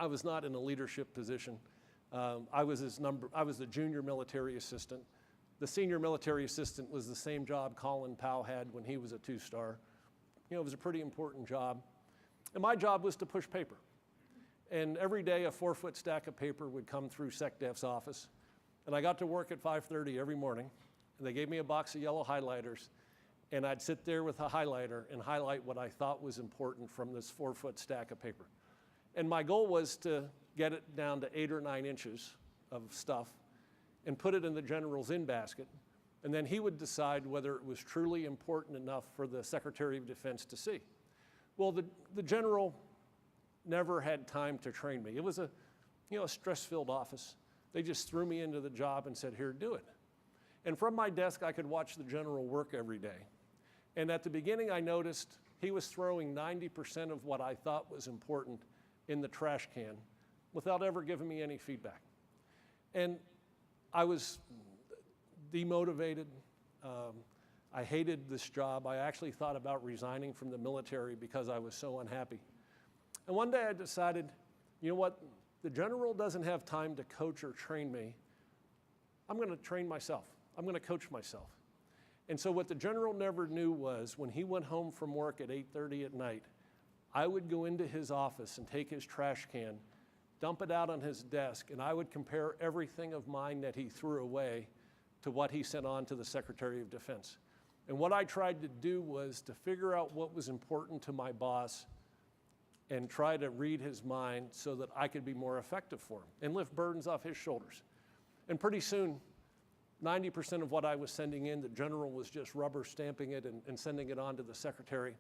I was not in a leadership position. I was the junior military assistant. The senior military assistant was the same job Colin Powell had when he was a 2-star. You know, it was a pretty important job. And my job was to push paper. And every day a 4-foot stack of paper would come through SecDef's office. And I got to work at 5:30 every morning. And they gave me a box of yellow highlighters. And I'd sit there with a highlighter and highlight what I thought was important from this 4-foot stack of paper. And my goal was to get it down to 8 or 9 inches of stuff and put it in the general's in basket. And then he would decide whether it was truly important enough for the Secretary of Defense to see. Well, the general never had time to train me. It was a stress-filled office. They just threw me into the job and said, here, do it. And from my desk, I could watch the general work every day. And at the beginning, I noticed he was throwing 90% of what I thought was important in the trash can without ever giving me any feedback. And I was demotivated. I hated this job. I actually thought about resigning from the military because I was so unhappy. And one day I decided, you know what? The general doesn't have time to coach or train me. I'm going to train myself. I'm going to coach myself. And so what the general never knew was when he went home from work at 8:30 at night, I would go into his office and take his trash can, dump it out on his desk, and I would compare everything of mine that he threw away to what he sent on to the Secretary of Defense. And what I tried to do was to figure out what was important to my boss and try to read his mind so that I could be more effective for him and lift burdens off his shoulders. And pretty soon, 90% of what I was sending in, the general was just rubber stamping it and sending it on to the secretary.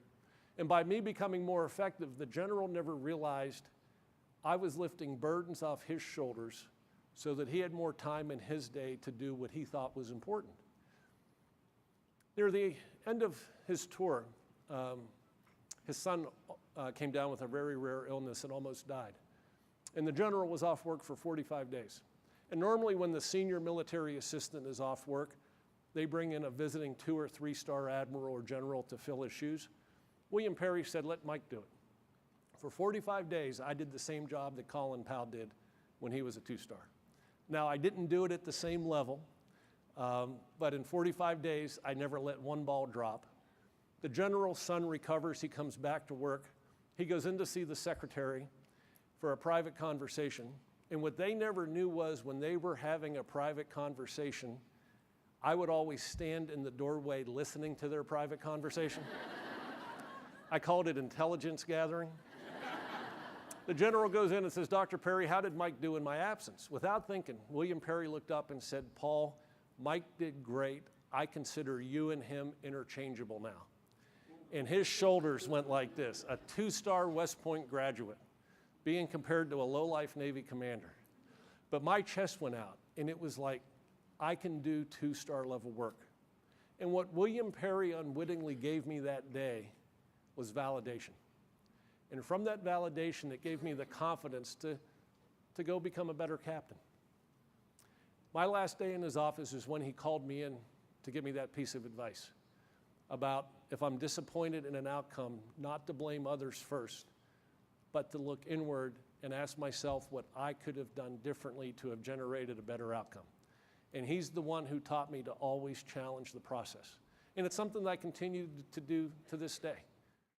And by me becoming more effective, the general never realized I was lifting burdens off his shoulders so that he had more time in his day to do what he thought was important. Near the end of his tour, his son came down with a very rare illness and almost died. And the general was off work for 45 days. And normally when the senior military assistant is off work, they bring in a visiting 2- or 3-star admiral or general to fill his shoes. William Perry said, let Mike do it. For 45 days, I did the same job that Colin Powell did when he was a 2-star. Now, I didn't do it at the same level, but in 45 days, I never let one ball drop. The general's son recovers, he comes back to work. He goes in to see the secretary for a private conversation. And what they never knew was when they were having a private conversation, I would always stand in the doorway listening to their private conversation. I called it intelligence gathering. The general goes in and says, Dr. Perry, how did Mike do in my absence? Without thinking, William Perry looked up and said, Paul, Mike did great. I consider you and him interchangeable now. And his shoulders went like this, a 2-star West Point graduate being compared to a low-life Navy commander. But my chest went out, and it was like, I can do 2-star level work. And what William Perry unwittingly gave me that day was validation. And from that validation, it gave me the confidence to go become a better captain. My last day in his office is when he called me in to give me that piece of advice about if I'm disappointed in an outcome, not to blame others first, but to look inward and ask myself what I could have done differently to have generated a better outcome. And he's the one who taught me to always challenge the process. And it's something that I continue to do to this day.